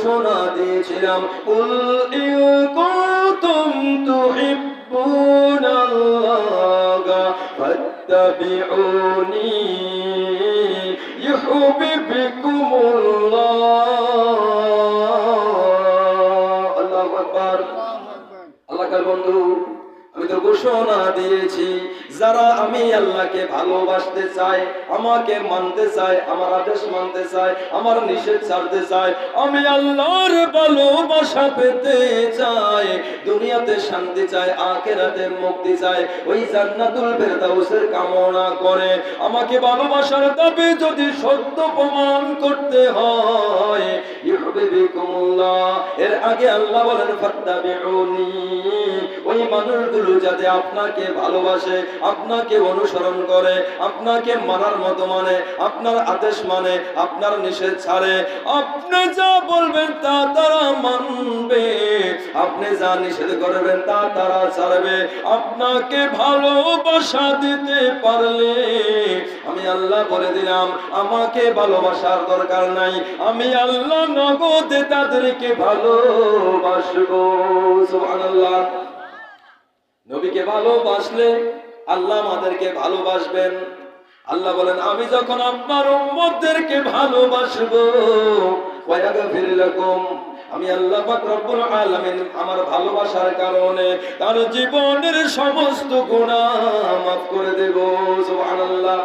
ঘোষণা দিয়েছিলাম, কুল ইন কুনতুম তুহিব্বুনাল্লাহা ফাত্তাবিউনি ইউহিব্বুকুমুল্লাহ। আল্লাহু আকবার। আল্লাহর বন্ধু, আমি তো ঘোষণা দিয়েছি, যারা আমি আল্লাহকে ভালোবাসতে চায়, আমাকে মানতে চায়, আমার আদেশ মানতে চায়, আমার নিষেধ ছাড়তে চায়, আমি আল্লাহর ভালোবাসা পেতে চাই, দুনিয়াতে শান্তি চায়, আখিরাতে মুক্তি চায়, ওই জান্নাতুল ফেরদাউসের কামনা করে আমাকে ভালোবাসার দাবি যদি সত্য প্রমাণ করতে হয়, ইউহিব্বুকুমুল্লাহ, এর আগে আল্লাহ বলেন ফাত্তাবিউনি, ওই মানুষগুলো যাতে আপনাকে ভালোবাসে, আপনাকে অনুসরণ করে, আপনাকে মানার মতো মানে, আপনার আদেশ মানে, আপনার নিষেধ ছাড়ে, আপনি যা বলবেন তা তারা মানবে, আপনি যা নিষেধ করবেন তা তারা ছাড়বে। আপনাকে ভালোবাসা দিতে পারলে আমি আল্লাহ বলে দিলাম, আমাকে ভালোবাসার দরকার নাই, আমি আল্লাহ নগদে তাদেরকে ভালোবাসবো। সুবহানাল্লাহ। নবীকে ভালোবাসলে আল্লাহ আমাদেরকে ভালোবাসবেন। আল্লাহ বলেন, আমি যখন আপনার উম্মতদেরকে ভালোবাসবো, ওয়ায়াগফির লাকুম, আমি আল্লাহ পাক রব্বুল আলামিন আমার ভালোবাসার কারণে তার জীবনের সমস্ত গুনাহ মাফ করে দেব। সুবহানাল্লাহ।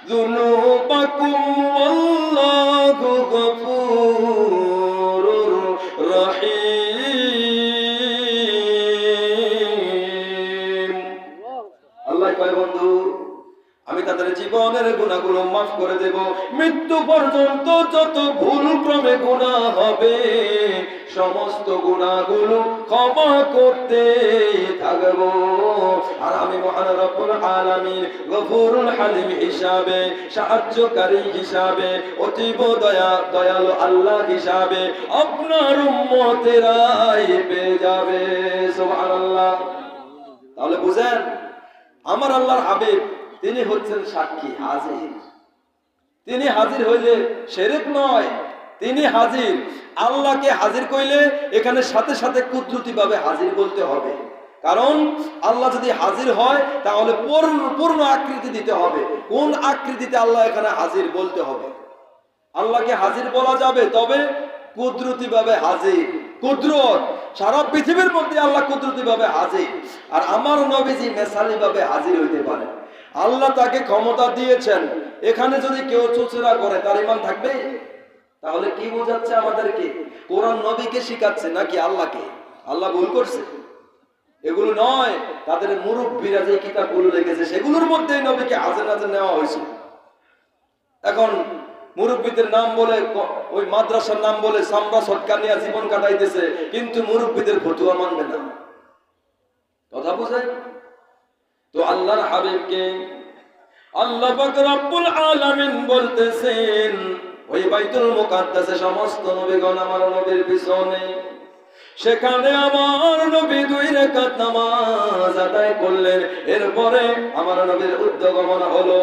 যুনুবাকুম ওয়াল্লাহু গফুরুর রহিম। আল্লাহ কয়, বন্ধু আমি তাদের জীবনের গুনাহগুলো মাফ করে দেব, মৃত্যু পর্যন্ত যত ভুল ক্রমে গুনাহ হবে সমস্ত গুনাহগুলো ক্ষমা করতে থাকব। আর আমি মহান রব্বুল আলামিন গফুরুল হালিম হিসাবে, সাহায্যকারী হিসাবে, অতীব দয়ালু আল্লাহ হিসাবে আপনার উম্মতেরাই পেয়ে যাবে। সুবহানাল্লাহ। তাহলে বুঝেন, আমার আল্লাহর হাবিব তিনি হচ্ছেন সাক্ষী, হাজির। তিনি হাজির হইলে শিরক নয়, তিনি হাজির। আল্লাহকে হাজির কইলে এখানে সাথে সাথে কুদরতি ভাবে হাজির বলতে হবে, কারণ আল্লাহ যদি হাজির হয় তাহলে পূর্ণ আকৃতি দিতে হবে। কোন আকৃতিতে আল্লাহ এখানে হাজির বলতে হবে? আল্লাহকে হাজির বলা যাবে, তবে কুদরতি ভাবে হাজির। কুদরত, সারা পৃথিবীর মধ্যে আল্লাহ কুদরতি ভাবে হাজির। আর আমার নবীজি মেসালি ভাবে হাজির হইতে পারে। আল্লাহ তাকে ক্ষমতা দিয়েছেন, এখানে যদি কেউ চুচরা করে তার ঈমান থাকবে? তাহলে কি বোঝাচ্ছে আমাদেরকে? কোরআন নবীকে শিখাচ্ছে নাকি আল্লাহকে? আল্লাহ ভুল করছে? এগুলো নয়, তাদের মুরব্বীরা যে কিতাবগুলো লিখেছে সেগুলোর মধ্যে নবীকে হাজির নাজির নেওয়া হয়েছে। এখন মুরব্বীদের নাম বলে, ওই মাদ্রাসার নাম বলে সামরা সটকা নিয়ে জীবন কাটাইতেছে, কিন্তু মুরব্বীদের ফতুয়া মানবে না। কথা বুঝেন তো? আল্লাহর হাবিবকে আল্লাহ পাক রব্বুল আলামিন বলতেছেন, ওই বাইতুল মুকাদ্দাসে সমস্ত নবীগণ আমার নবীর পিছনে, সেখানে আমার নবী 2 রাকাত নামাজ আদায় করলেন। এরপরে আমার নবীর উদ্যগমন হলো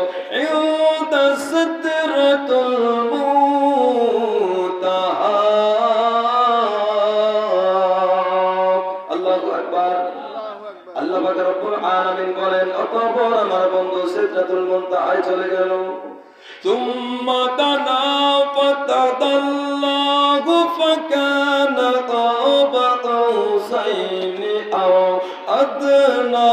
সিদরাতুল মুনতাহা। আল্লাহু আকবার। আল্লাহ পাক রব্বুল আলামিন বলেন, অতঃপর আমার বন্ধু সিদরাতুল মুনতাহায় চলে গেল। সুম্মা দানা ফাতাদাল্লাহু ফাকানা কাবা কাউসাইনি আও আদনা।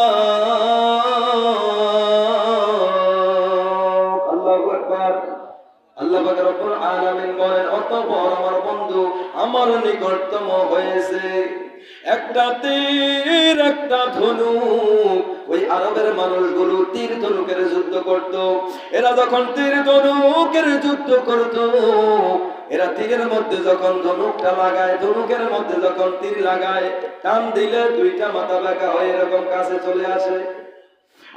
আল্লাহু আকবার। আল্লাহ পাক রব্বুল আলামিন বলেন, অতঃপর আমার বন্ধু আমার নিকটতম হয়েছে একটা তীর, একটা ধনুক। ওই আরবের মানুষগুলো তীর ধনুকের যুদ্ধ করত। এরা যখন তীর ধনুকের যুদ্ধ করত, এরা তীরের মধ্যে যখন ধনুকটা লাগায়, ধনুকের মধ্যে যখন তীর লাগায়, টান দিলে 2টা মাথা বাঁকা হয়ে এরকম কাছে চলে আসে।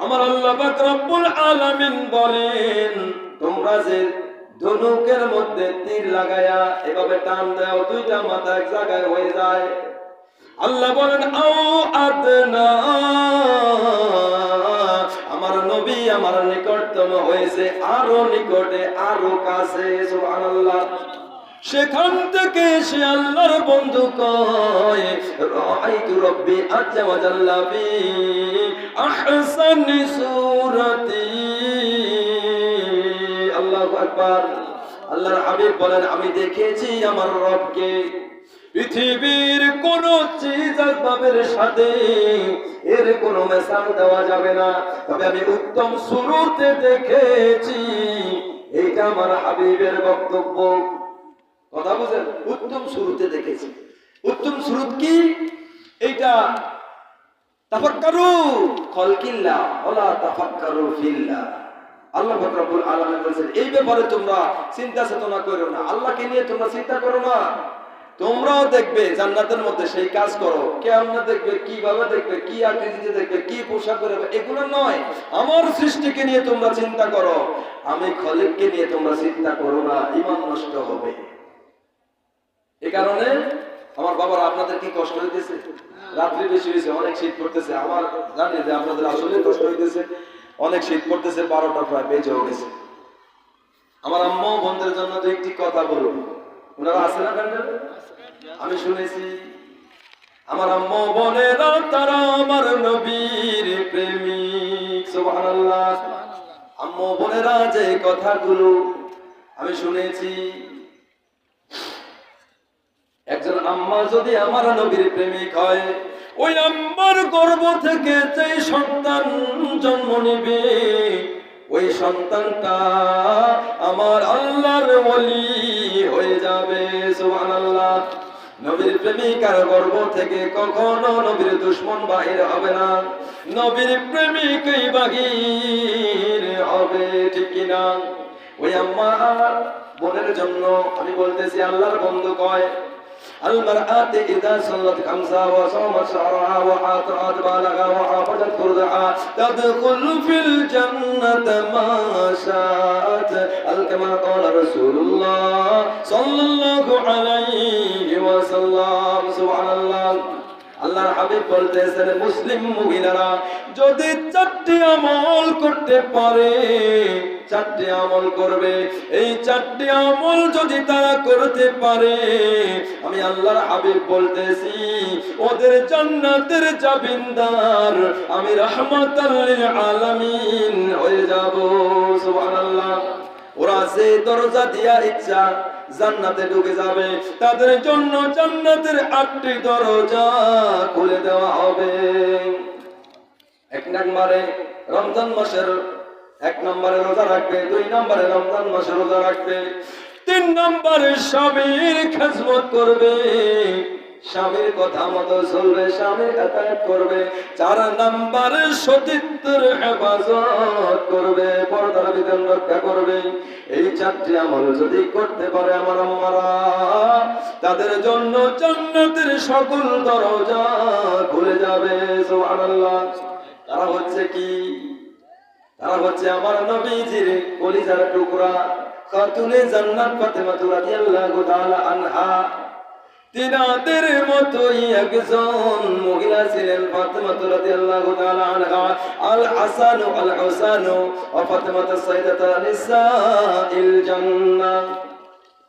আমার আল্লাহ পাক রব্বুল আলামিন বলেন, তোমরা যে ধনুকের মধ্যে তীর লাগায়া এভাবে টান দাও, 2টা মাথা এক জায়গায় হয়ে যায়। আল্লাহ বলেন, আও আদনা, আমার নবী আমার নিকটতম হয়েছে আরো নিকটে, আরো কাছে। সুবহানাল্লাহ। সেখান থেকে সে আল্লাহর বন্ধু কয় রাআইতু রব্বি আজ্জা ওয়া জাল্লা ফি আহসানি সূরাতি। আল্লাহু আকবার। আল্লাহর হাবিব বলেন আমি দেখেছি আমার রবকে পৃথিবীর কোন চিজ আসবাবের সাথে এর কোনো মেসাল দেওয়া যাবে না, তবে আমি উত্তম সুরতে দেখেছি। এইটা আমার হাবিবের বক্তব্য। কথা বুঝেন? উত্তম সুরতে দেখেছি। উত্তম সুরত কি? এইটা তাফাক্কারু খালকিল্লাহ ওয়ালা তাফাক্কারু ফিল্লাহ। আল্লাহ পাক রব্বুল আলামিন বলেন এই ব্যাপারে তোমরা চিন্তা চেতনা করো না, আল্লাহকে নিয়ে তোমরা চিন্তা করো না। তোমরাও দেখবে জান্নাতের মধ্যে সেই কাজ করো, কেমন দেখবে, কিভাবে দেখবে, কি আকৃতিতে দেখবে, কি পোশাক পরবে, এগুলো নয়। আমার সৃষ্টিকে নিয়ে তোমরা চিন্তা করো, আমি খলিককে নিয়ে তোমরা চিন্তা করো না, ঈমান নষ্ট হবে। এই কারণে আমার বাবার আপনাদের কি কষ্ট হইতেছে? রাত্রি বেশি হয়েছে, অনেক শীত পড়তেছে। আমার জানি যে আপনাদের আসলে কষ্ট হইতেছে, অনেক শীত পড়তেছে, 12টা প্রায় বেজে গেছে। আমার আম্মা বোনদের জন্য তো একটি কথা বলবো, ওনারা আছে না? আমি শুনেছি আমার আম্মা বোনেরা তারা আমার নবীর প্রেমিক। সুবহানাল্লাহ। আম্মা বোনেরা যে কথাগুলো আমি শুনেছি, একজন আম্মা যদি আমার নবীর প্রেমিক হয়, ওই আম্মার গর্ভ থেকে যে সন্তান জন্ম নেবে, ওই সন্তানটা আমার আল্লাহর ওলি হয়ে যাবে। সুবহানাল্লাহ। নবীর প্রেমিকার গর্ভ থেকে কখনো নবীর দুশমন বাহির হবে না, নবীর প্রেমিকই বাহির হবে, ঠিক কিনা? ওই আম্মা বোনের জন্য আমি বলতেছি, আল্লাহর বন্ধু কয় المرأة إذا صلت خمسها وصومت شهرها وأطاعت بالها وحافظت فرجها تدخل في الجنة ما شاءت، كما قال رسول الله صلى الله عليه وسلم। سبحان الله। আল্লাহর হাবিব বলতেছেন মুসলিম মহিলারা যদি 4টি আমল করতে পারে, 4টি আমল করবে, এই 4টি আমল যদি তারা করতে পারে, আমি আল্লাহর হাবিব বলতেছি ওদের জান্নাতের জামিনদার আমি রাহমাতাল লিল আলামিন হয়ে যাব। সুবহানাল্লাহ। ওরা যে দরজা দিয়া ইচ্ছা জান্নাতে ঢুকে যাবে, তাদের জন্য জান্নাতের 8টি দরজা খুলে দেওয়া হবে। 1 নম্বরে রমজান মাসের 1 নম্বরে রোজা রাখবে, 2 নম্বরে রমজান মাসে রোজা রাখবে, 3 নম্বরে স্বামীর খেদমত করবে, স্বামীর কথা মতো চলবে, স্বামীর আতায়াত করবে, 4 নম্বরে সতীত্বের হেফাজত করবে, পর্দার বিধান রক্ষা করবে। এই 4টি আমল যদি করতে পারে আমার আম্মারা, তাদের জন্য জান্নাতের সকল দরজা খুলে যাবে। সুবহানাল্লাহ। তারা হচ্ছে কি? তারা হচ্ছে আমার নবীজির কলিজার টুকরা খাতুনে জান্নাত ফাতেমা রাদিয়াল্লাহু তাআলা আনহা। তিনাদের মতোই একজন মহিলা ছিলেন ফাতেমা রাদিয়াল্লাহু তাআলা আনহা, আল হাসান আল হুসাইন ওয়া ফাতেমা সাইয়্যিদাতা নিসাইল জান্নাহ।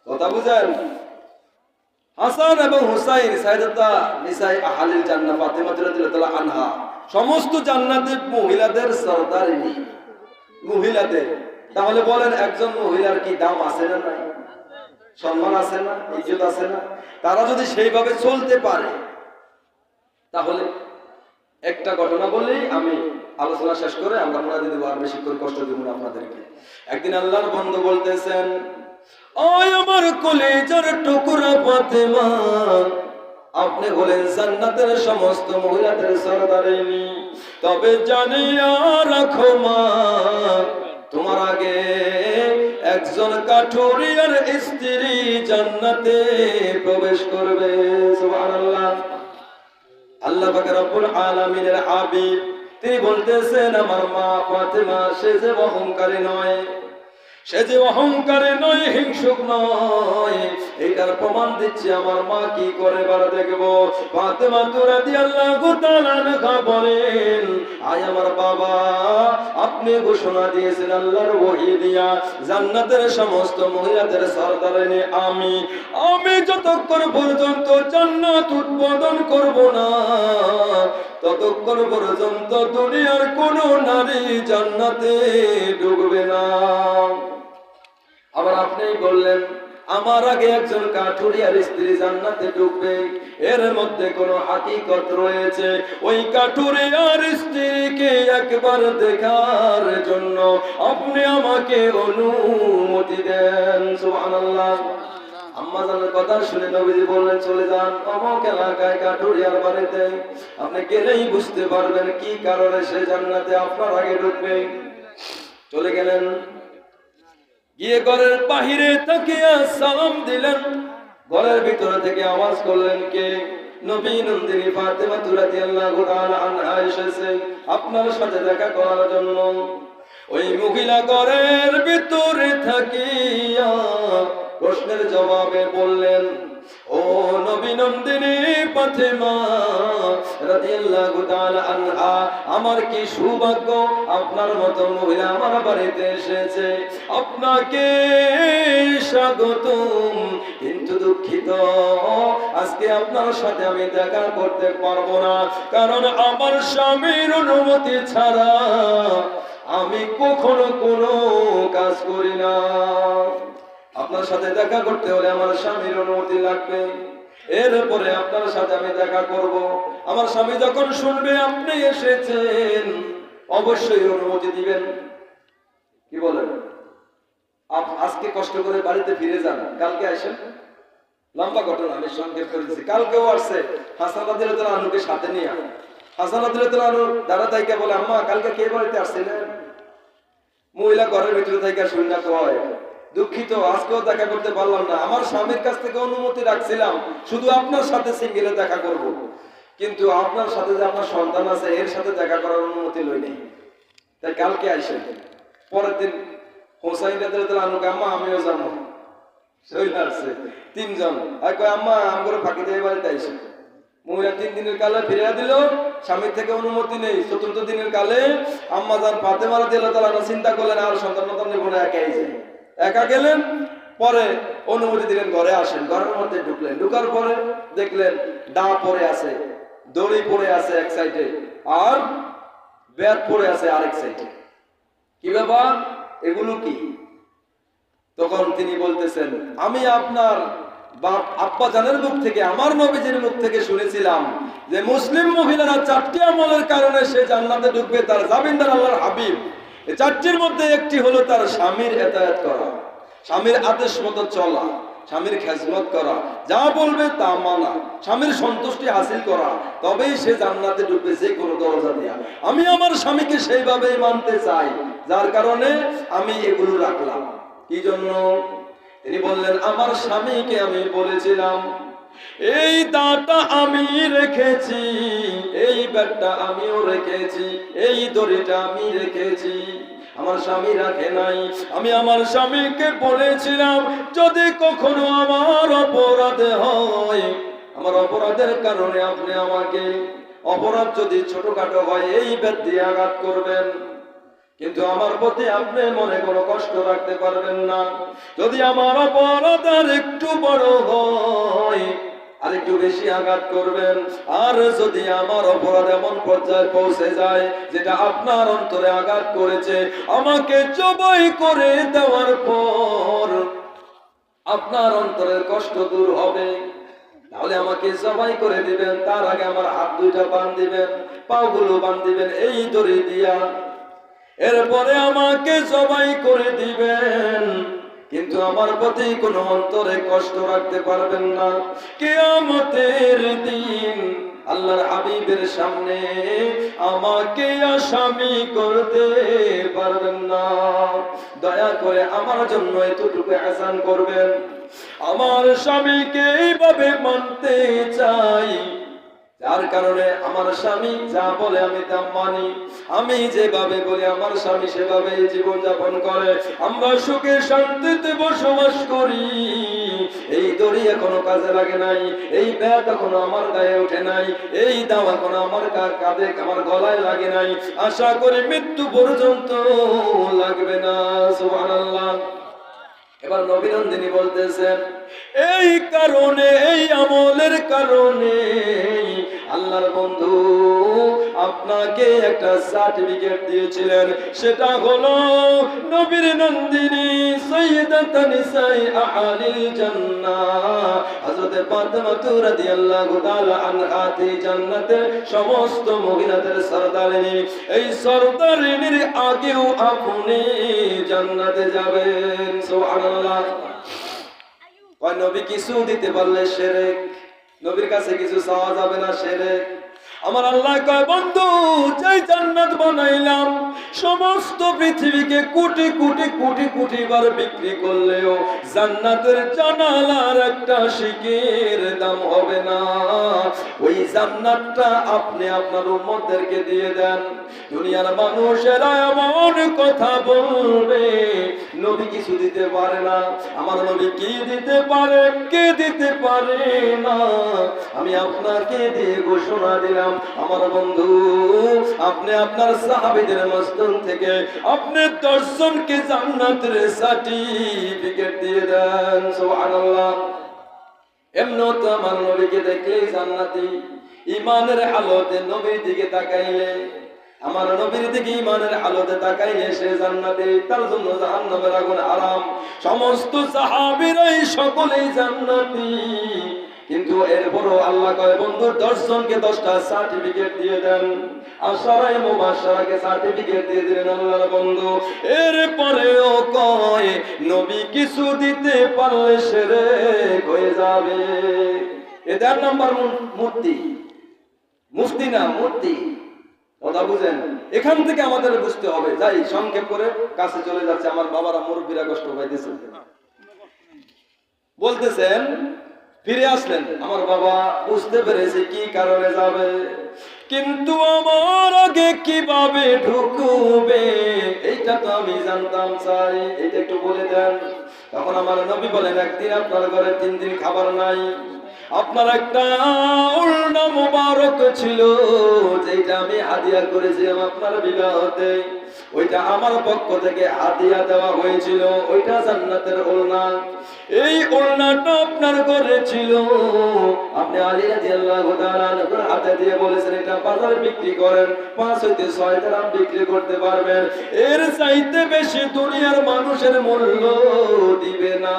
কথা বুঝেন? হাসান এবং হুসাইন সাইয়্যিদাতা নিসাই আহলিল জান্নাহ ফাতেমা রাদিয়াল্লাহু তাআলা আনহা সমস্ত জান্নাতের মহিলাদের সরদারিনী মহিলাদের। তাহলে বলেন একজন মহিলার কি দাম আছে না নাই? সম্মান আছে না? ইজ্জত আছে না? তারা যদি সেইভাবে চলতে পারে, তাহলে একটা ঘটনা বললেই আমি আলোচনা শেষ করে আমরা মুনাদি দেব, আর বেশি করে কষ্ট দেব না আপনাদেরকে। একদিন আল্লাহর বন্ধু বলতেছেন, ওই আমার কলিজার টুকরা ফাতেমা, আপনি হলেন জান্নাতের সমস্ত মহিলাদের সরদারিনী, তবে জানিয়া রাখো মা, তোমার আগে একজন কাঠুরিয়ার স্ত্রী জান্নাতে প্রবেশ করবে। সুবহানাল্লাহ। আল্লাহ পাক রব্বুল আলামিনের হাবিব তিনি বলতেছেন আমার মা ফাতেমা সে যে অহংকারী নয়, সে যে অহংকারে নয়, হিংসুক নয়, এইটার প্রমাণ দিচ্ছে আমার মা কি করে বাড়া দেখবো। ফাতেমা রাদিয়াল্লাহু তাআলা আনহা বলেন, আয় আমার বাবা, আপনি ঘোষণা দিয়েছেন আল্লাহর ওহী দিয়া, জান্নাতের সমস্ত মহিলাদের সরদারিনী আমি যতক্ষণ পর্যন্ত জান্নাত উদ্বোধন করব না, ততক্ষণ পর্যন্ত দুনিয়ার কোন নারী জান্নাতে ঢুকবে না। আবার আপনি বললেন আমার আগে একজন কাঠুরিয়ার স্ত্রী জান্নাতে ঢুকবে, এর মধ্যে কোন হাকিকত রয়েছে। ওই কাঠুরিয়ার স্ত্রীকে একবার দেখার জন্য আপনি আমাকে অনুমতি দেন। সুবহানাল্লাহ। আম্মা জানের কথা শুনে নবীজি বললেন, চলে যান অমুক এলাকায় কাঠুরিয়ার বাড়িতে, আপনি গেলেই বুঝতে পারবেন কি কারণে সে জান্নাতে আপনার আগে ঢুকবে। চলে গেলেন, গিয়ে ঘরের বাহিরে তাকিয়া সালাম দিলেন। ঘরের ভিতরে থেকে আওয়াজ করলেন, কে? নবী নন্দিনী ফাতেমা রাদিয়াল্লাহু তাআলা আনহা এসেছে আপনার সাথে দেখা করার জন্য। ওই মহিলা ঘরের ভিতরে থাকিয়া প্রশ্নের জবাবে বললেন, ও নবী নন্দিনী ফাতেমা রাদিয়াল্লাহু তাআলা আনহা, আমার কি সৌভাগ্য আপনার মতো মহিলা আমার বাড়িতে এসেছে, আপনাকে স্বাগতম। কিন্তু দুঃখিত, আজকে আপনার সাথে আমি দেখা করতে পারবো না, কারণ আমার স্বামীর অনুমতি ছাড়া আমি কখনো কোনো কাজ করি না। আপনার সাথে দেখা করতে হলে আমার স্বামীর অনুমতি লাগবে, এরপরে আপনার সাথে আমি দেখা করব। আমার স্বামী যখন শুনবে আপনি এসেছেন, অবশ্যই অনুমতি দিবেন। কি বলেন? আজকে কষ্ট করে বাড়িতে ফিরে যান, কালকে আসেন। লম্বা ঘটনা আমি সংক্ষেপ করেছি। কালকেও আসছে হাসান রাদিয়াল্লাহু তাআলা আনহুকে সাথে নিয়ে। হাসান রাদিয়াল্লাহু তাআলা আনহু দাঁড়া থাইকা বলে, আম্মা কালকে কে বাড়িতে আসছিলেন? মহিলা ঘরের ভিতরে থাইকা শুননা কয়, দুঃখিত, আজকেও দেখা করতে পারলাম না, আমার স্বামীর কাছ থেকে অনুমতি রাখছিলাম শুধু আপনার সাথে সিঙ্গেলে দেখা করব, কিন্তু আপনার সাথে যে আপনার সন্তান আছে এর সাথে দেখা করার অনুমতি লই নেই, তাই কালকে আসেন। পরের দিন হোসাইন রাদিয়াল্লাহু তাআলা আনহু, আম্মা আমিও যাবো। চলে আসছে তিনজন, আর কয় আম্মা আমগরে ফাঁকি দিয়ে বাড়িতে আইসে। মহিলা 3 দিনের কালে ফিরিয়ে দিল, স্বামীর থেকে অনুমতি নেই। 4th দিনের কালে আম্মা জান ফাতেমা রাদিয়াল্লাহু তাআলা চিন্তা করলেন আর সন্তান নেব না, একাই যাই। একা গেলেন, পরে অনুমতি দিলেন, ঘরে আসেন। ঘরের মধ্যে ঢুকলেন, ঢুকার পরে দেখলেন ডা পরে আছে, দড়ি পরে আছে এক সাইডে, আর ব্যাট পরে আছে আরেক সাইডে। কি ব্যাপার, এগুলো কি? তখন তিনি বলতেছেন, আমি আপনার আব্বা জানের মুখ থেকে, আমার নবীজির মুখ থেকে শুনেছিলাম যে মুসলিম মহিলারা 4টি আমলের কারণে সে জান্নাতে ঢুকবে, তার জামিনদার আল্লাহর হাবিব। এই 4টির মধ্যে একটি হলো তার স্বামীর ইতাআত করা, স্বামীর আদেশ মতো চলা, স্বামীর খেজমত করা, যা বলবে তা মানা, স্বামীর সন্তুষ্টি হাসিল করা, তবেই সে জান্নাতে ঢুকবে যে কোনো দরজা দিয়া। আমি আমার স্বামীকে সেইভাবেই মানতে চাই, যার কারণে আমি এগুলো রাখলাম। কি জন্য? তিনি বললেন, আমার স্বামীকে আমি বলেছিলাম এই দাঁড়টা আমি রেখেছি, এই ব্যাগটা আমিও রেখেছি, এই দড়িটা আমি রেখেছি, আমার স্বামী রাখে নাই। আমি আমার স্বামীকে বলেছিলাম যদি কখনো আমার অপরাধ হয়, আমার অপরাধের কারণে আপনি আমাকে, অপরাধ যদি ছোটখাটো হয় এই ব্যাগ দিয়ে আঘাত করবেন, কিন্তু আমার প্রতি আপনি মনে কোনো কষ্ট রাখতে পারবেন না। যদি আমার অপরাধ আর একটু বড় হয় আর একটু বেশি আঘাত করবেন, আর যদি আমার অপরাধ এমন পর্যায়ে পৌঁছে যায় যেটা আপনার অন্তরে আঘাত করেছে, আমাকে জবাই করে দেওয়ার পর আপনার অন্তরের কষ্ট দূর হবে, তাহলে আমাকে জবাই করে দিবেন। তার আগে আমার হাত দুইটা বাঁধ দিবেন, পাগুলো বাঁধ দিবেন এই দড়ি দিয়া, এরপরে আমাকে জবাই করে দিবেন, কিন্তু আমার প্রতি কোনো অন্তরে কষ্ট রাখতে পারবেন না। কিয়ামতের দিন আল্লাহর হাবিবের সামনে আমাকে আসামি করতে পারবেন না। দয়া করে আমার জন্য এতটুকু আহসান করবেন, আমার স্বামীকে এইভাবে মানতে চাই তার কারণে আমার স্বামী যা বলে আমি তা মানি, আমি যেভাবে বলি আমার স্বামী সেভাবে জীবন যাপন করে, আমরা সুখে শান্তিতে বসবাস করি। এই দড়ি এখনো কাজে লাগে নাই, এই ব্যাগ এখনো আমার গায়ে ওঠে নাই, এই দাম এখনো আমার কাঁধে আমার গলায় লাগে নাই, আশা করি মৃত্যু পর্যন্ত লাগবে না। সুবহানাল্লাহ। এবার নবী নন্দিনী বলতেছেন, এই কারণে, এই আমলের কারণে আল্লাহর বন্ধু আপনাকে একটা সার্টিফিকেট দিয়েছিলেন, সেটা হলো নবীর নন্দিনী সাইয়্যিদাতুন নিসাই আহলিল জান্নাহ হযরত ফাতেমা রাদিয়াল্লাহু তাআলা আনহা জান্নাতের সমস্ত মহিলাদের সরদারিনী। এই সরদারিনীর আগেও আপনি জান্নাতে যাবেন। সুবহানাল্লাহ। ওই নবী কিছু দিতে পারলে শিরক, নবীর কাছে কিছু চাওয়া যাবে না, শিরক। আমার আল্লাহ কয়, বন্ধু যেই জান্নাত বানাইলাম সমস্ত পৃথিবীকে কোটি কোটি কোটি কোটি বার বিক্রি করলেও জান্নাতের জানালার একটা শিকের দাম হবে না। ওই জান্নাতটা আপনি আপনার উম্মতদেরকে দিয়ে দেন। দুনিয়ার মানুষেরা এমন কথা বলবে নবী কিছু দিতে পারে না, আমার নবী কি দিতে পারে, কে দিতে পারে না, আমি আপনাকে দিয়ে ঘোষণা দিলাম আমার বন্ধু, আপনি আপনার সাহাবীদের মস্তন থেকে আপনি 10 জনকে জান্নাতের সার্টিফিকেট দিয়ে দেন। সুবহানাল্লাহ। এমনও তো আমার নবীকে দেখলেই জান্নাতি, ঈমানের হালতে নবীর দিকে তাকাইলে, আমার নবীর দিকে ঈমানের হালতে তাকাইলে সে জান্নাতি, তার জন্য জাহান্নামের আগুন আরাম। সমস্ত সাহাবীরাই সকলেই জান্নাতি, কিন্তু এরপরও আল্লাহ কয়, বন্ধু 10 জনকে 10টা সার্টিফিকেট দিয়ে দেন। আশারায়ে মুবাশশারাকে সার্টিফিকেট দিয়ে দিলেন আল্লাহর বন্ধু। এরপরেও কয় নবী কিছু দিতে পারলে শিরক হয়ে যাবে। এটার নাম্বার মূর্তি, মুফতি না মূর্তি। কথা বুঝেন? এখান থেকে আমাদের বুঝতে হবে। যাই সংক্ষেপ করে কাছে চলে যাচ্ছে, আমার বাবারা মুরব্বীরা কষ্ট পাইতেছে। বলতেছেন ফিরে আসলেন, আমার বাবা বুঝতে পেরেছে কি কারণে যাবে, কিন্তু আমার আগে কিভাবে ঢুকবে এইটা তো আমি জানতাম, চাই এটা একটু বলে দেন। তখন আমার নবী বলেন, একদিন আপনার ঘরে 3 দিন খাবার নাই, আপনার একটা উলনা মুবারক ছিল যেটা আমি হাদিয়া করেছিলাম আপনার বিবাহতে, ওইটা আমার পক্ষ থেকে হাদিয়া দেওয়া হয়েছিল, ওইটা জান্নাতের ওলনা। এই ওলনাটা আপনার ঘরে ছিল, আপনি আলী রাদিয়াল্লাহু তাআলা হাতে দিয়ে বলেছেন এটা বাজারে বিক্রি করেন, 5 হইতে 6 দিরহাম বিক্রি করতে পারবেন, এর চাইতে বেশি দুনিয়ার মানুষের মূল্য দিবে না।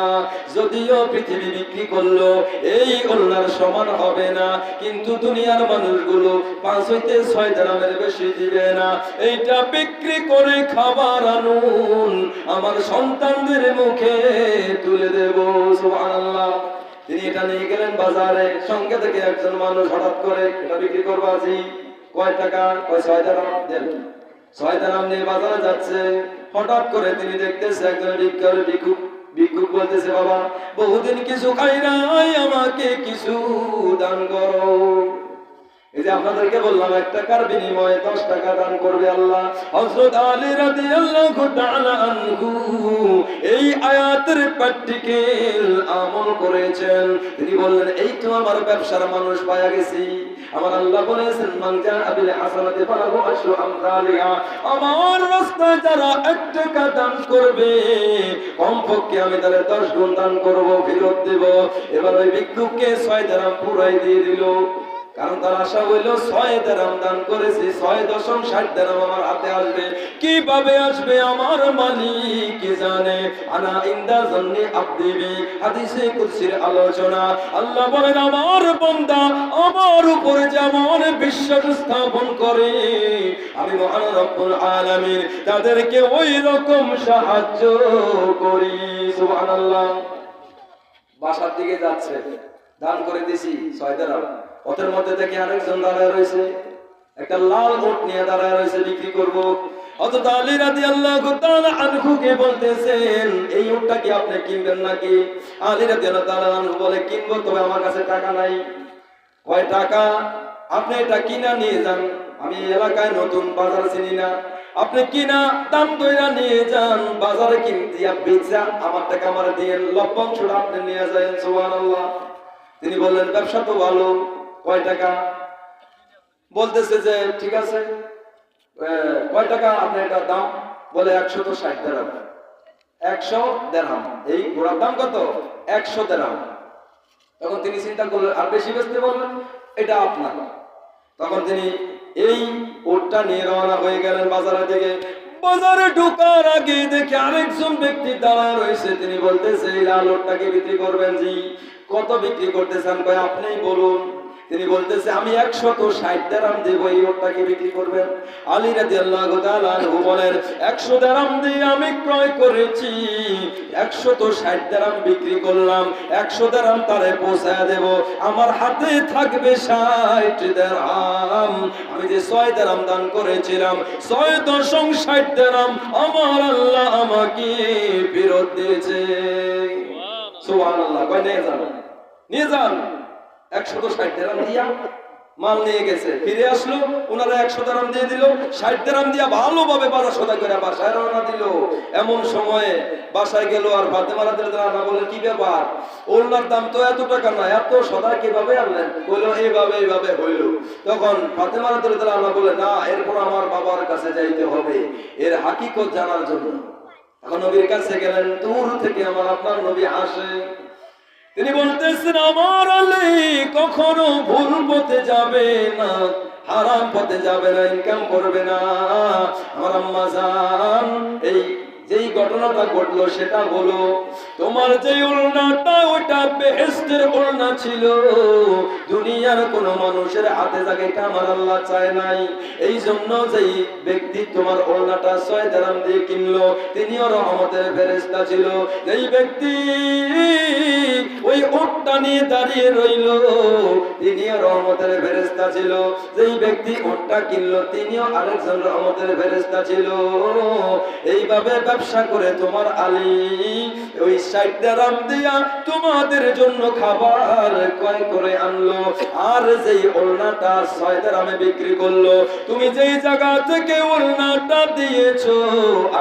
যদিও পৃথিবী বিক্রি করলো এই ওলনার সমান হবে না, কিন্তু দুনিয়ার মানুষগুলো 5 হইতে 6 দিরহামের বেশি দিবে না। এইটা বিক্রি করে খাবার আনুন, আমার সন্তানদের মুখে তুলে দেব। সুবহানাল্লাহ। তিনি এটা নিয়ে গেলেন বাজারে, সঙ্গে থেকে একজন মানুষ হঠাৎ করে এটা বিক্রি করবো আজি কয় টাকা, কয় 6 দিরহাম দেন। 6 দিরহাম নিয়ে বাজারে যাচ্ছে, হঠাৎ করে তিনি দেখতেছে একজন ভিক্ষুক বলতেছে, বাবা বহুদিন কিছু খাই নাই, আমাকে কিছু দান করো। এই যে আপনাদেরকে বললাম 1 টাকার বিনিময়ে 10 টাকা দান করবে আল্লাহ। হযরত আলী রাদিয়াল্লাহু তাআলা আনহু এই আয়াতের প্র্যাকটিক্যাল আমল করেছেন। তিনি বললেন, এই তো আমার ব্যবসার মানুষ পাওয়া গেছি। আমার আল্লাহ বলেছেন, মান জাআ বিল হাসানাতি ফালাহু আশরু আমসালিহা, আমার রাস্তায় যারা 1 টাকা দান করবে কমপক্ষে আমি তাদের 10 গুণ দান করব, ফেরত দেব। এবার ওই ভিক্ষুককে 6 দিরহাম পুরাই দিয়ে দিল, কারণ তার আশা হইল 6 দিরহাম দান করেছি, 6.60 দিরহাম আমার হাতে আসবে। কিভাবে আসবে আমার মালিক কি জানে। আনা ইনদা জান্নি আবদি বি, হাদিসে কুদসির আলোচনা। আল্লাহ বলেন, আমার বান্দা আমার উপরে যেমন বিশ্বাস স্থাপন করে আমি মহান রব্বুল আলামিন তাদেরকে ওই রকম সাহায্য করি। সুবহানাল্লাহ। বাসার দিকে যাচ্ছে, দান করে দিছি 6 দিরহাম, ওদের মধ্যে দেখে আরেকজন দাঁড়ায় রয়েছে, একটা লাল উট নিয়ে দাঁড়ায় রয়েছে, বিক্রি করবো। হযরত আলী রাদিয়াল্লাহু তাআলা আনহুকে বলতেছেন, এই উটটা কি আপনি কিনবেন নাকি? আলী রাদিয়াল্লাহু তাআলা আনহু বলে, কিনবো, তবে আমার কাছে টাকা নাই। কয় টাকা? আপনি এটা কিনা নিয়ে যান, আমি এলাকায় নতুন, বাজার চিনি না, আপনি কিনা দাম কইরা নিয়ে যান, বাজারে কিন দিয়া বেচা আমার টাকা আমার দিয়ে লভ্যাংশটা আপনি নিয়ে যান। সুবহানাল্লাহ। তিনি বললেন ব্যবসা তো ভালো, কয় টাকা? বলতেছে যে ঠিক আছে, কয় টাকা আপনার এটা দাম? বলে 160 দিরহাম। 100 দিরহাম। এই ঘোড়ার দাম কত? 100 দিরহাম। তখন তিনি চিন্তা করলেন আর বেশি বেচতে বললেন, এটা আপনার। তখন তিনি এই উটটা নিয়ে রওনা হয়ে গেলেন বাজারের দিকে। বাজারে ঢোকার আগে দেখে আরেকজন ব্যক্তি দাঁড়ায় রয়েছে। তিনি বলতেছে এই লাল উটটাকে বিক্রি করবেন? জি। কত বিক্রি করতে চান? কয় আপনিই বলুন। তিনি বলতেছে আমি 160 দিরহাম দেব, এই উটটাকে বিক্রি করবেন? আলী রাদিয়াল্লাহু তাআলা আনহু বলেন 100 দিরহাম দিয়ে আমি ক্রয় করেছি, 160 দিরহাম বিক্রি করলাম, 100 দিরহাম তারে পৌঁছায়া দেব, আমার হাতে থাকবে 60 দিরহাম। আমি যে 6 দিরহাম দান করেছিলাম 6.60 দিরহাম আমার আল্লাহ আমাকে ফেরত দিয়েছে। সুবহানাল্লাহ। কয় নিয়ে যান, নিয়ে যান। 160 দিরহাম দিয়া মাল নিয়ে গেছে, ফিরে আসলো, ওনারা 100 দিরহাম দিয়ে দিল, 60 দিরহাম দিয়া ভালোভাবে বাজার সদাই করে বাসায় রওনা দিল। এমন সময়ে বাসায় গেল আর ফাতেমা রাদিয়াল্লাহু আনহা বলেন কি ব্যাপার, ওনার দাম তো এত টাকা না, এত সদাই কিভাবে আনলেন? বলল এইভাবে হইল। তখন ফাতেমা রাদিয়াল্লাহু আনহা বলে না, এরপর আমার বাবার কাছে যাইতে হবে এর হাকিকত জানার জন্য। এখন নবীর কাছে গেলেন, দূর থেকে আমার আপনার নবী আসে। তিনি বলতেছেন আমার আলী কখনো ভুল পথে যাবে না, হারাম পথে যাবে না, ইনকাম করবে না। আমার আম্মা জান এই যেই ঘটনাটা ঘটলো সেটা হলো তোমার যে ওড়নাটা ওটা বেহেশতের ওড়না ছিল, দুনিয়ার কোন মানুষের হাতে থাকে এটা আমার আল্লাহ চায় নাই। এই জন্য যেই ব্যক্তি তোমার ওড়নাটা 6 দিরহাম দিয়ে কিনলো তিনিও রহমতের ফেরেশতা ছিল। যেই ব্যক্তি ওই উটটা নিয়ে দাঁড়িয়ে রইল তিনিও রহমতের ফেরেশতা ছিল। যেই ব্যক্তি উটটা কিনলো তিনিও আরেকজন রহমতের ফেরেশতা ছিল। এইভাবে ব্যবসা করে তোমার আলী ওই 60 দিরহাম দিয়া তোমাদের জন্য খাবার ক্রয় করে আনলো। আর যেই ওড়নাটা 6 দিরহামে বিক্রি করলো, তুমি যেই জায়গা থেকে ওড়নাটা দিয়েছো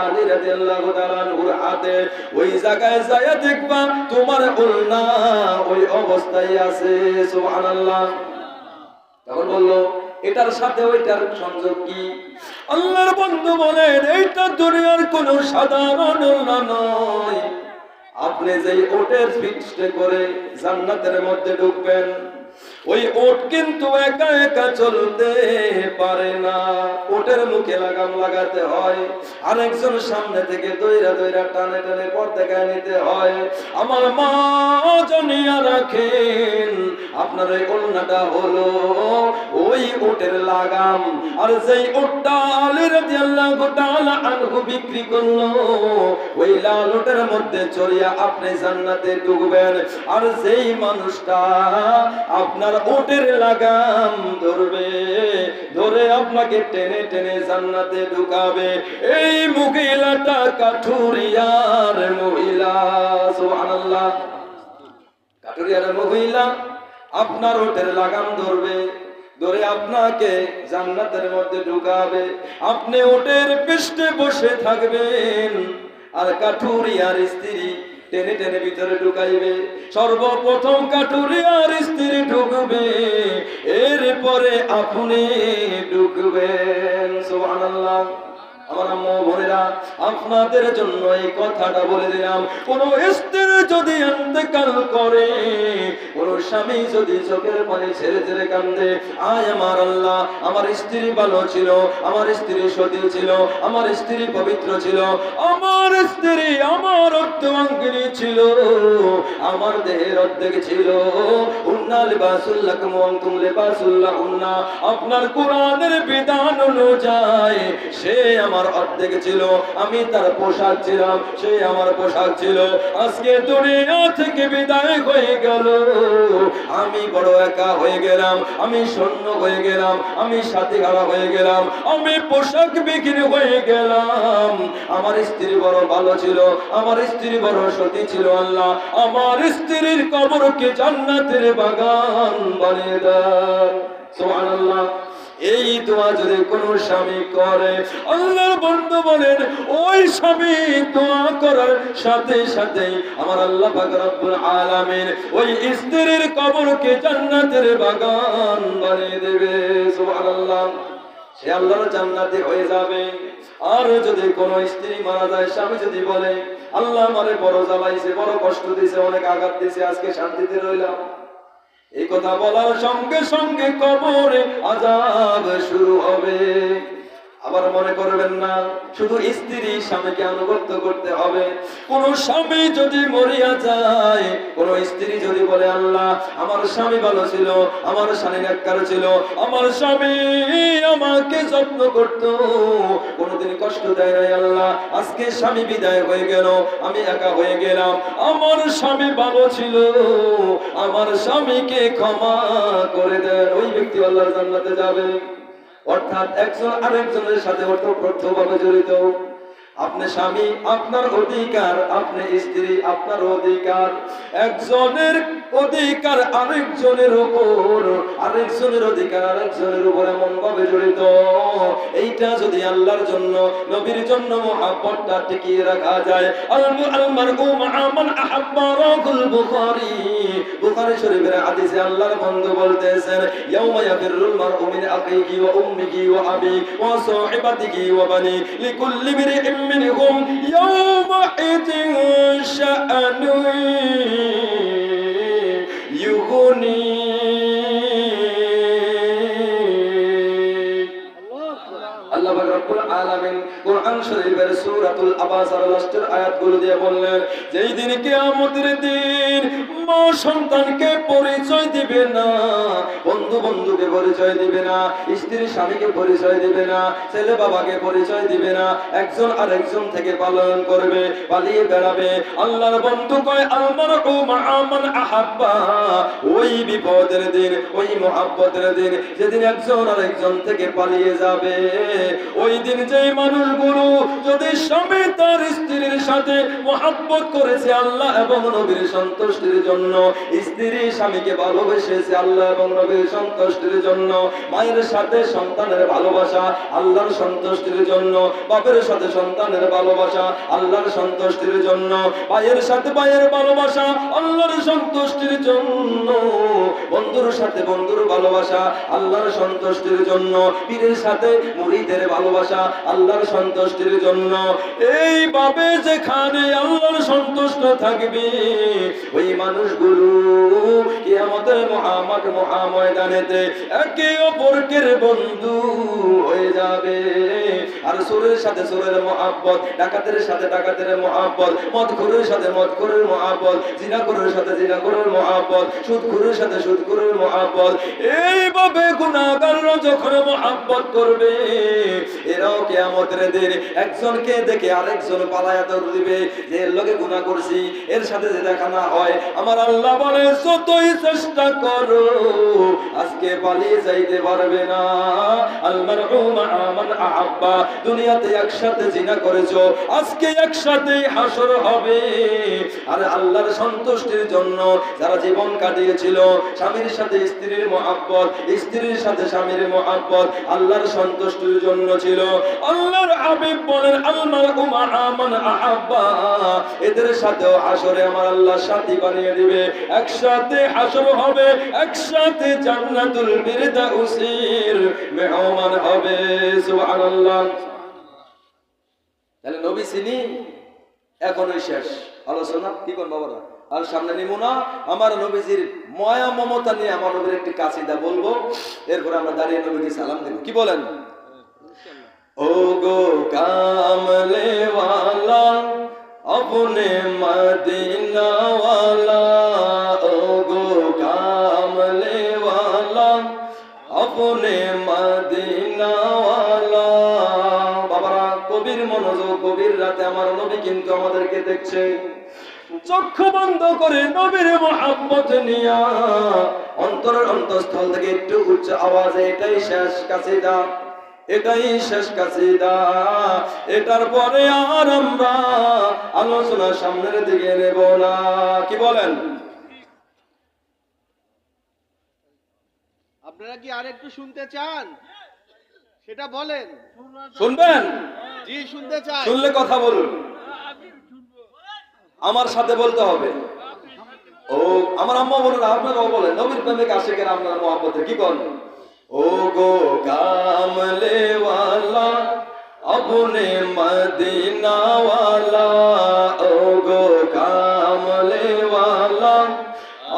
আলী রাদিয়াল্লাহু তাআলা আনহুর হাতে, ওই জায়গায় যায় দেখবা তোমার ওড়না ওই অবস্থায় আছে। সুবহানাল্লাহ। তখন বললো এটার সাথে ওইটার সংযোগ কি? আল্লাহর বন্ধু বলেন এইটা দুনিয়ার কোন সাধারণ ওড়না নয়। আপনি যেই ওটের পিঠে করে জান্নাতের মধ্যে ঢুকবেন, ওই ওট কিন্তু একা একা চলতে পারে না, ওটের মুখে লাগাম লাগাতে হয়, আরেকজন সামনে থেকে দইরা দইরা টানে টানে পর থেকে নিতে হয়। আমার মা জানিয়া রাখেন আপনার এই ওড়নাটা হলো ওই ওটের লাগাম। আর যেই ওটটা আলী রাদিয়াল্লাহু তাআলা আনহু বিক্রি করলো, ওই লাল ওটের মধ্যে চড়িয়া আপনি জান্নাতে ঢুকবেন। আর যেই মানুষটা আপনার ওটের লাগাম ধরবে, ধরে আপনাকে টেনে টেনে জান্নাতে ঢুকাবে, এই মহিলাটা কাঠুরিয়ার মহিলা। সুবহানাল্লাহ। কাঠুরিয়ার মহিলা আপনার ওটের লাগাম ধরবে, ধরে আপনাকে জান্নাতের মধ্যে ঢুকাবে। আপনি ওটের পৃষ্ঠে বসে থাকবেন আর কাঠুরিয়ার স্ত্রী টেনে টেনে ভিতরে ঢুকাইবে। সর্বপ্রথম কাঠুরিয়ার স্ত্রী ঢুকবে, এরপরে আপনি ঢুকবেন। সুবহানাল্লাহ। আমার আম্মু বোনেরা আপনাদের জন্য এই কথাটা বলে দিলাম, কোন স্ত্রী যদি ইন্তেকাল করে, কোন স্বামী যদি চোখের পানি ছেড়ে ছেড়ে কান্দে, আয় আমার আল্লাহ আমার স্ত্রী ভালো ছিল, আমার স্ত্রী সতী ছিল, আমার স্ত্রী পবিত্র ছিল, আমার স্ত্রী আমার অর্ধবাঙ্গিনী ছিল, আমার দেহের অর্ধেক ছিল। উন্না লিবাসুল লাকুম ওয়া আনতুম লিবাসুল লাহুন্না। আপনার কোরআনের বিধান অনুযায়ী সে আমার অর্ধেক ছিল, আমি তার পোশাক ছিলাম, সে আমার পোশাক ছিল। আজকে দুনিয়া থেকে বিদায় হয়ে গেল, আমি বড় একা হয়ে গেলাম, আমি শূন্য হয়ে গেলাম, আমি সাথী হারা হয়ে গেলাম, আমি পোশাক বিক্রি হয়ে গেলাম। আমার স্ত্রী বড় ভালো ছিল, আমার স্ত্রী বড় সতী ছিল। আল্লাহ আমার স্ত্রীর কবরকে জান্নাতের বাগান বাগান বানিয়ে দেন। সুবহানাল্লাহ। এই দোয়া যদি কোন স্বামী করে, আল্লাহর বন্ধু বলেন ওই স্বামী দোয়া করার সাথে সাথে আমার আল্লাহ পাক রব্বুল আলামিন ওই স্ত্রীর কবরকে জান্নাতের বাগান বানিয়ে দেবে। সুবহানাল্লাহ। সে আল্লাহর জান্নাতে হয়ে যাবে। আর যদি কোন স্ত্রী মারা যায়, স্বামী যদি বলে আল্লাহ আমারে বড় জ্বালাইছে, বড় কষ্ট দিয়েছে, অনেক আঘাত দিয়েছে, আজকে শান্তিতে রইলাম, এই কথা বলার সঙ্গে সঙ্গে কবরে আযাব শুরু হবে। আবার মনে করবেন না শুধু স্ত্রী স্বামীকে আনুগত্য করতে হবে। কোন স্বামী যদি মরিয়া যায়, কোন স্ত্রী যদি বলে আল্লাহ আমার স্বামী ভালো ছিল, আমার স্বামী নেককার ছিল, আমার স্বামী আমাকে যত্ন করত, কোনদিন কষ্ট দেয় নাই, আল্লাহ আজকে স্বামী বিদায় হয়ে গেল, আমি একা হয়ে গেলাম, আমার স্বামী ভালো ছিল, আমার স্বামীকে ক্ষমা করে দেন, ওই ব্যক্তি আল্লাহর জান্নাতে যাবে। অর্থাৎ একজন আরেকজনের সাথে ওতপ্রোতভাবে জড়িত। আপনি স্বামী আপনার অধিকার, আপনি স্ত্রী আপনার অধিকার, একজনের অধিকার আরেকজনের উপর, আরেকজনের অধিকার আরেকজনের উপর এমন ভাবে জড়িত, এইটা যদি আল্লাহর জন্য নবীর জন্য মুহাব্বতটা টিকিয়ে রাখা যায়। আল-মার'ু মা'a মান আহাব্বা রাহুল বুখারী, বুখারী শরীফের হাদিসে আল্লাহর বন্ধু বলতেছেন ইয়াউমা ইয়াফিরুল মার'ু মিন আখিহি ওয়া উম্মিহি ওয়া আবিহি ওয়া সাহিবাতিহি ওয়া বানি লিকুল্লি ইমরিইন মিনহুম ইয়াউমাইযিন শাআনুন ইউগনি। আল্লাহ পাক রব্বুল আলামিন কোরআন শরীফের সূরাতুল আবাসার লাস্টের আয়াতগুলো দিয়ে বললেন যেই দিন কিয়ামতের দিন মা সন্তানকে পরিচয় দিবে না, বন্ধু বন্ধুকে পরিচয় দিবে না, স্ত্রী স্বামীকে পরিচয় দিবে না, ছেলে বাবাকে পরিচয় দিবে না, একজন আরেকজন থেকে পালন করবে, পালিয়ে বেড়াবে। আল্লাহর বন্ধু কয় আল-মার'ু মা'a মান আহাব্বা, ওই বিপদের দিন, ওই মুহাব্বতের দিন যেদিন একজন আরেকজন থেকে পালিয়ে যাবে, ওই দিন যেই মানুষগুলো যদি স্বামী তার স্ত্রীর সাথে মুহাব্বত করেছে আল্লাহ এবং নবীর সন্তুষ্টির জন্য, স্ত্রী স্বামীকে ভালোবেসেছে আল্লাহ এবং নবীর সন্তুষ্টির জন্য, মায়ের সাথে সন্তানের ভালোবাসা আল্লাহর সন্তুষ্টির জন্য, বাপের সাথে সন্তানের ভালোবাসা আল্লাহর সন্তুষ্টির জন্য, ভাইয়ের সাথে ভাইয়ের ভালোবাসা আল্লাহর সন্তুষ্টির জন্য, বন্ধুর সাথে বন্ধুর ভালোবাসা আল্লাহর সন্তুষ্টির জন্য, পীরের সাথে মুরিদের ভালোবাসা আল্লাহর সন্তুষ্টির জন্য। এইভাবে যেখানে আল্লাহর সন্তুষ্ট থাকবে ওই মানুষগুলো কিয়ামতের মহাময়দানেতে একে অপরকে বন্ধু হয়ে যাবে। আর সুরের সাথে সুরের মুহাব্বত, ডাকাতের সাথে ডাকাতের মুহাব্বত, মদখোরের সাথে মদখোরের মুহাব্বত, জিনাখোরের সাথে জিনাখোরের মুহাব্বত, সুদখোরের সাথে সুদখোরের মুহাব্বত। এইভাবে গুনাহগাররা যখন মুহাব্বত করবে এরাও কিয়ামতের দিন একজনকে দেখে আরেকজন পালায়া দৌড় দিবে যে এর লগে গুনাহ করছি, এর সাথে যে দেখা না হয়। আমার আল্লাহ বলে যতই চেষ্টা করো আজকে পালিয়ে যাইতে পারবে না। আল-মার'ু মা'a মান আহাব্বা, দুনিয়াতে একসাথে জিনা করেছো, আজকে একসাথে হাসর হবে। আর আল্লাহর সন্তুষ্টির জন্য যারা জীবন কাটিয়েছিল, স্বামীর সাথে স্ত্রীর মুহাব্বত, স্ত্রীর সাথে স্বামীর মুহাব্বত আল্লাহর সন্তুষ্টির জন্য ছিল। আল্লাহর হাবিব বলেন আল-মার'ু মা'a মান আহাব্বা, এদের সাথেও হাসরে আমার আল্লাহ সাথী বানিয়ে দিবে, একসাথে হাসর হবে, একসাথে জান্নাতুল ফিরদাউসের মেহমান হবে। সুবহানাল্লাহ। তাহলে নবী চিনি এখনই শেষ আলোচনা, কি কোন বাবারা আর সামনে নিমু না। আমার নবীজির মায়া মমতা নিয়ে আমার নবীর একটি কাসিদা বলবো, এরপরে আমরা দাঁড়িয়ে নবীকে সালাম দেব। কি বলেন? ও গো কামলে ওয়ালা अपने मदीना वाला, ओ गो कामले वाला अपने मदीना वाला। বাবারা কবির মনোযোগ, কবির রাতে আমার নবী কিন্তু আমাদেরকে দেখছে। চক্ষু বন্ধ করে নবীর মুহাব্বত নিয়া অন্তরের অন্তঃস্থল থেকে একটু উচ্চ আওয়াজে এটাই শেষ কাসিদা, এটাই শেষ কাসিদা। এটার পরে আর আমরা আলোচনা সামনের দিকে নেব না। কি বলেন? আপনারা কি আর একটু শুনতে চান? সেটা বলেন। শুনবেন? জি, শুনতে চাই। শুনলে কথা বলুন, আমার সাথে বলতে হবে। ও আমার আম্মা বলেন, আপনারাও বলেন, নবীর প্রেমিক আশিকের আপনার মহব্বতে কি করেন? ও গো কামলে ওয়ালা अपने मदीना वाला, ओ गो कामले वाला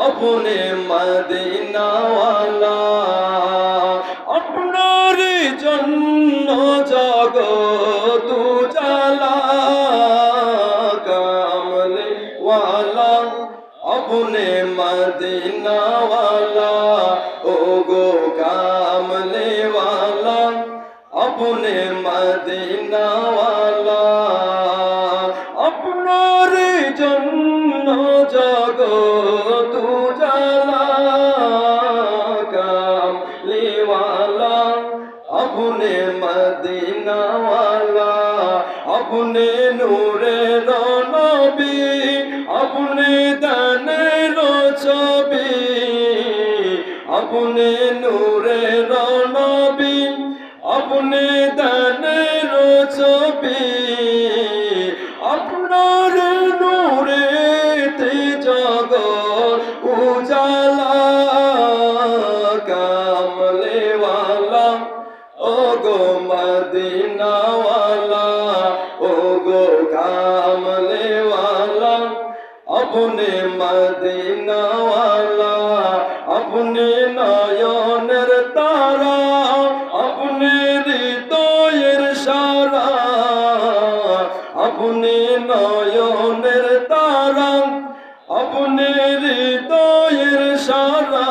अपने मदीना वाला, আপনার জন্য জগৎ উজালা, কামলে वाला अपने मदीना वाला, ओ गो कामले वाला अपने मदीना वाला, আপনার জন্য জগৎ উজালা, কামলি वाला अपने मदीना वाला, अपने नूरेर नबी अपने दानेर ছবি, अपने नूरेर नबी अपने दानेर ছবি, আপনার নূরেতে জগৎ উজালা, কামলে वाला ও গো মদিনা वाला, ও গো কামলে वाला अपने मदीना वाला, अपने नयনের তারা अपने হৃদয়ের সারা, अपने নয়নের তারা अपने হৃদয়ের সারা,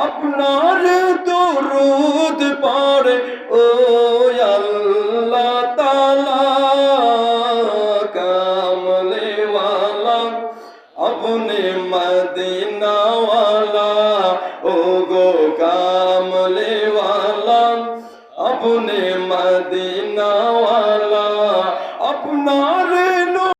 আপনার দরুদ পড়ে ও আল্লাহ তাআলা, কামলে वाला अपने मदीना वाला, ओ